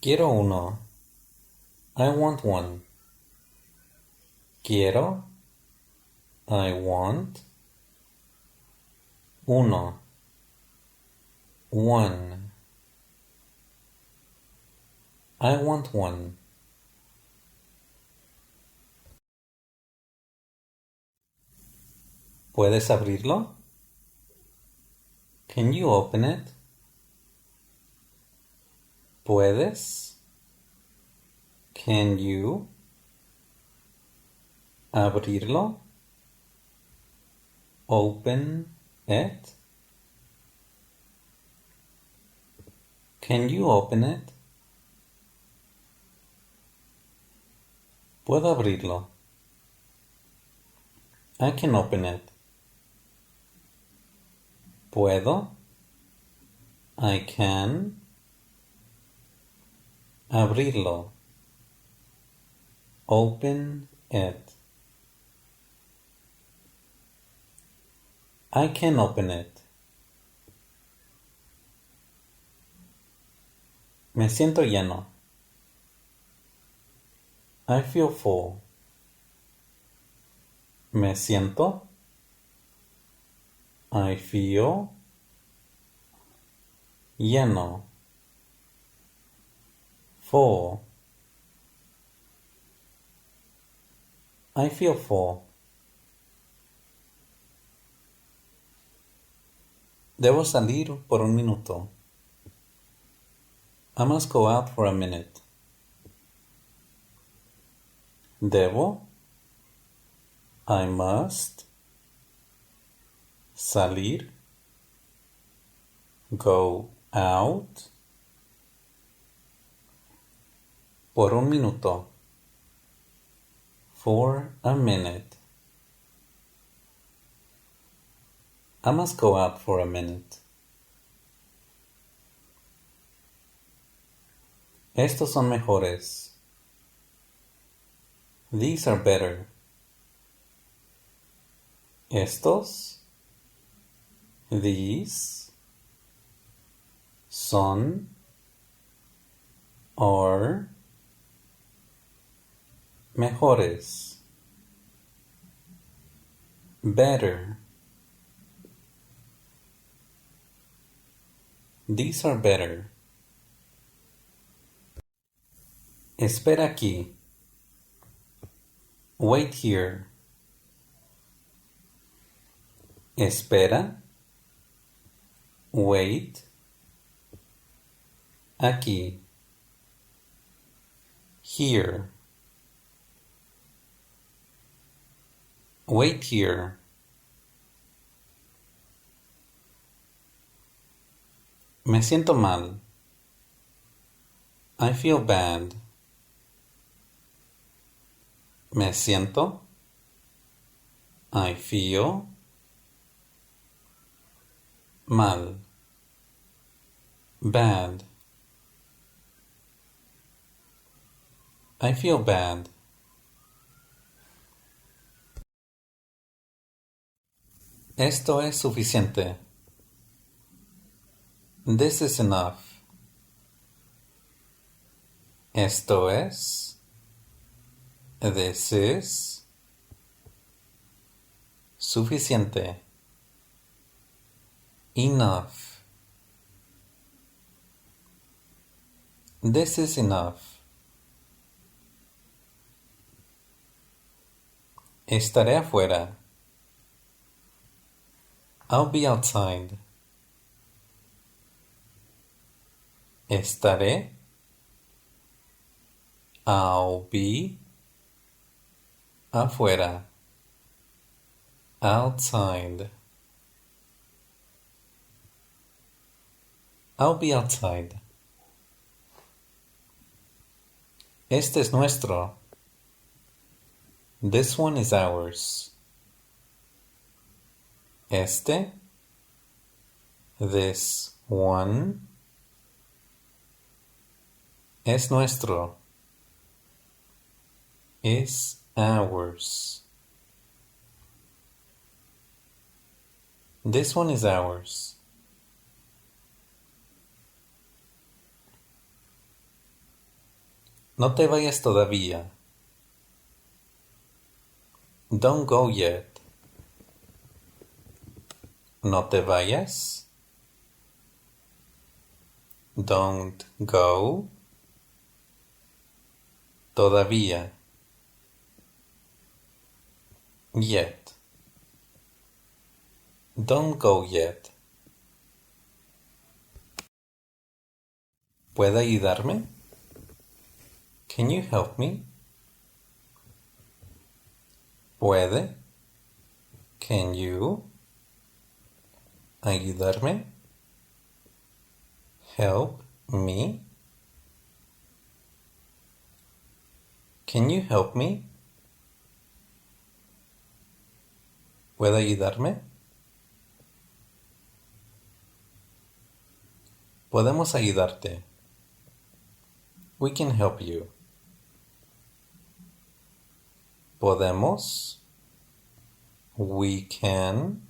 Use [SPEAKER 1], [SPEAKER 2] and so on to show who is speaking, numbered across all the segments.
[SPEAKER 1] Quiero uno. I want one. Quiero. I want. Uno. One. I want one. ¿Puedes abrirlo? Can you open it? ¿Puedes? Can you? Abrirlo? Open it? Can you open it? Puedo abrirlo. I can open it. Puedo. I can. Abrirlo. Open it. I can open it. Me siento lleno. I feel full. Me siento. I feel. Lleno. Full. I feel full. Debo salir por un minuto. I must go out for a minute. Debo. I must. Salir. Go out. Por un minuto. For a minute. I must go out for a minute. Estos son mejores. These are better. Estos. These. Son. Are. Mejores. Better. These are better. Espera aquí. Wait here. Espera. Wait. Aquí. Here. Wait here. Me siento mal. I feel bad. Me siento. I feel. Mal. Bad. I feel bad. Esto es suficiente. This is enough. Esto es. This is. Suficiente. Enough. This is enough. Estaré afuera. I'll be outside. Estaré. I'll be. Afuera. Outside. I'll be outside. Este es nuestro. This one is ours. Este. This one. Es nuestro. Is ours. This one is ours. No te vayas todavía. Don't go yet. No te vayas. Don't go. Todavía. Yet. Don't go yet. ¿Puede ayudarme? Can you help me? ¿Puede? Can you? ¿Ayudarme? Help me? Can you help me? ¿Puede ayudarme? Podemos ayudarte. We can help you. Podemos. We can.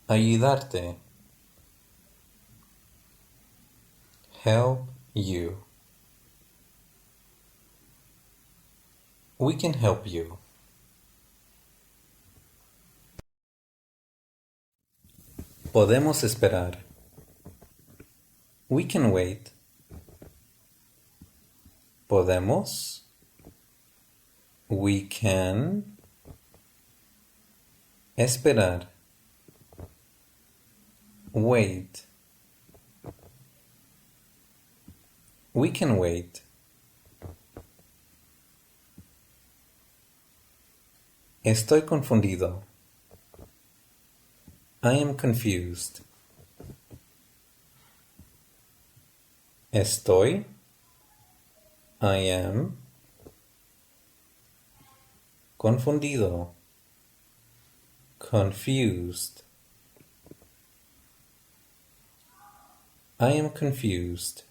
[SPEAKER 1] Ayudarte. Help you. We can help you. Podemos esperar. We can wait. Podemos. We can. Esperar. Wait. We can wait. Estoy confundido. I am confused. Estoy. I am. Confundido. Confused. I am confused.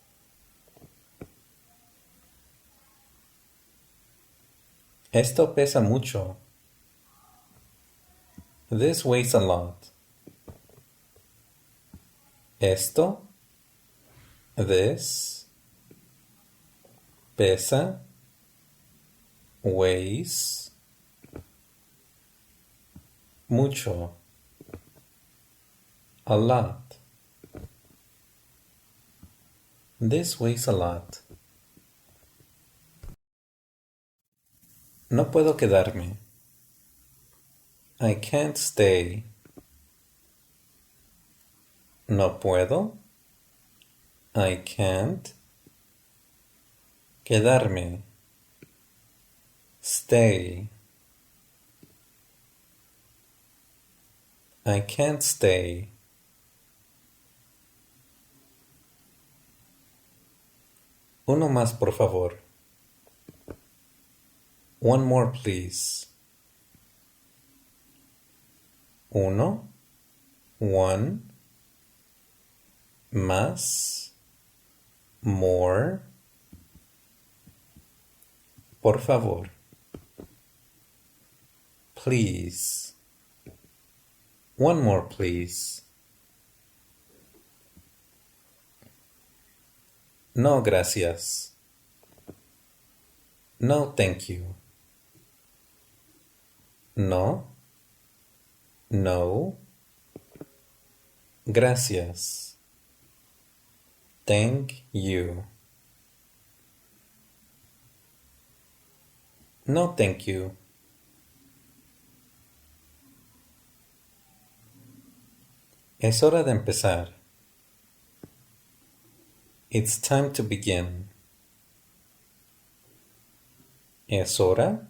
[SPEAKER 1] Esto pesa mucho. This weighs a lot. Esto. This. Pesa. Weighs. Mucho. A lot. This weighs a lot. No puedo quedarme. I can't stay. No puedo. I can't. Quedarme. Stay. I can't stay. Uno más, por favor. One more, please. Uno. One. Más. More. Por favor. Please. One more, please. No, gracias. No, thank you. No. No. Gracias. Thank you. No, thank you. Es hora de empezar. It's time to begin. Es hora.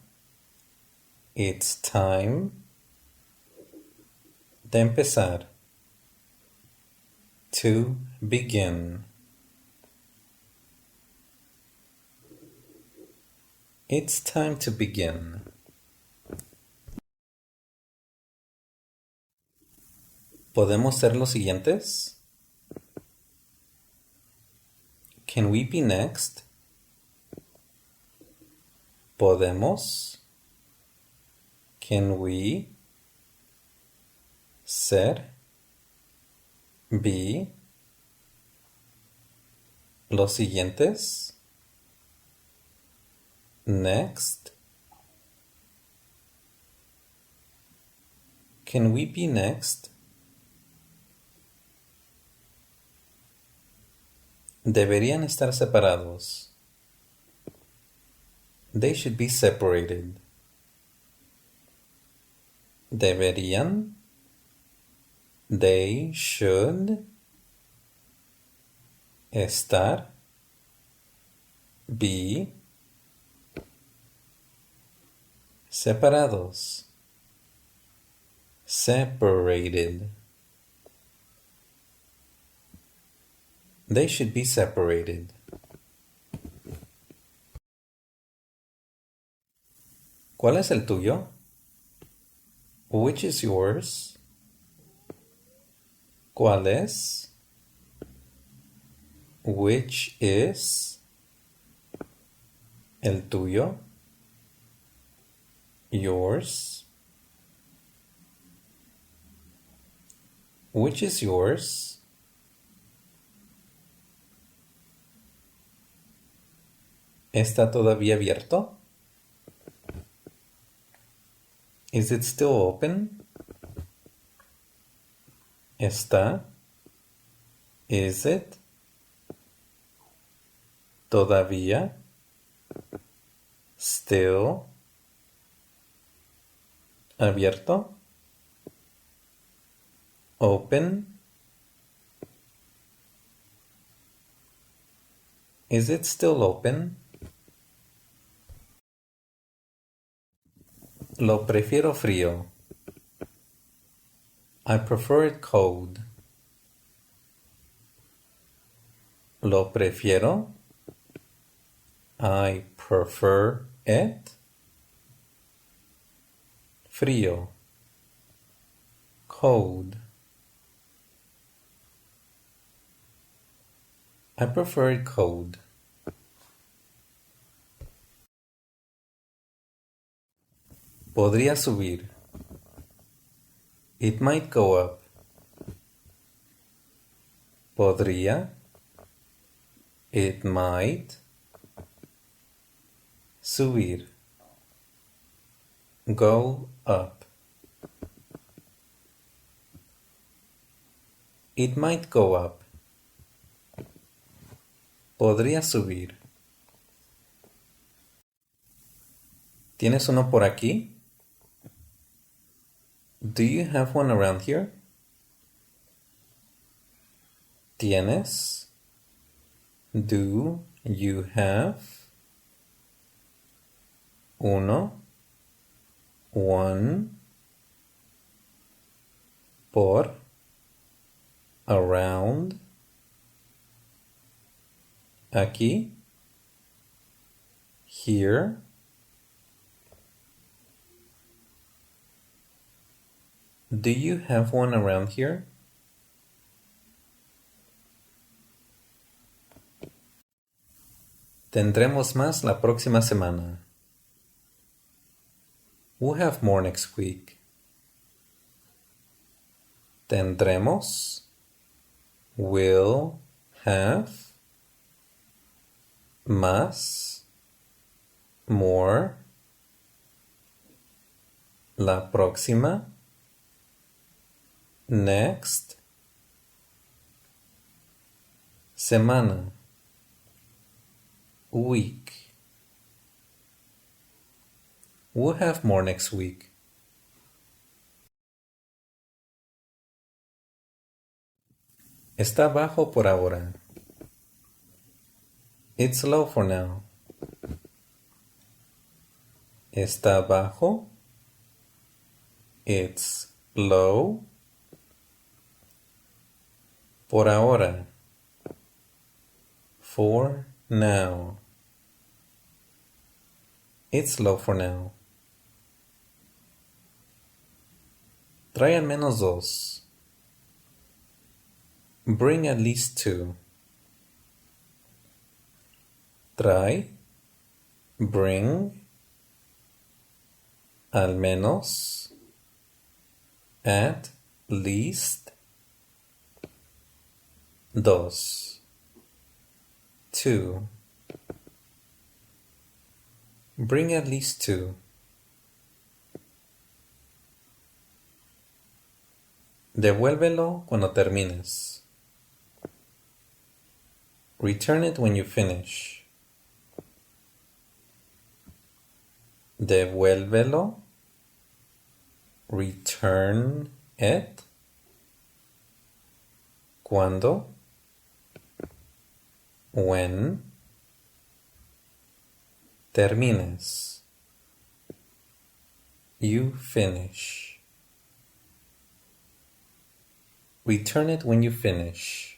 [SPEAKER 1] It's time. De empezar. To begin. It's time to begin. ¿Podemos ser los siguientes? Can we be next? ¿Podemos? Can we? Ser. Be. Los siguientes. Next. Can we be next? Deberían estar separados. They should be separated. Deberían. They should. Estar. Be. Separados. Separated. They should be separated. ¿Cuál es el tuyo? Which is yours? ¿Cuál es? Which is? El tuyo? Yours? Which is yours? ¿Está todavía abierto? Is it still open? ¿Está? Is it? ¿Todavía? Still? ¿Abierto? Open? Is it still open? Lo prefiero frío. I prefer it cold. Lo prefiero. I prefer it. Frío. Cold. I prefer it cold. Podría subir. It might go up. Podría. It might. Subir. Go up. It might go up. Podría subir. ¿Tienes uno por aquí? Do you have one around here? ¿Tienes? Do you have? Uno. One. Por. Around. Aquí. Here. Do you have one around here? Tendremos más la próxima semana. We'll have more next week. Tendremos. Will have. Más. More. La próxima. Next. Semana. Week. We'll have more next week. Está bajo por ahora. It's low for now. Está bajo. It's low. Por ahora. For now. It's low for now. Trae al menos dos. Bring at least two. Trae. Bring. Al menos. At least. Dos. two. Bring at least two. Devuélvelo cuando termines. Return it when you finish. Devuélvelo. Return it. Cuando. When. Termines. You finish. Return it when you finish.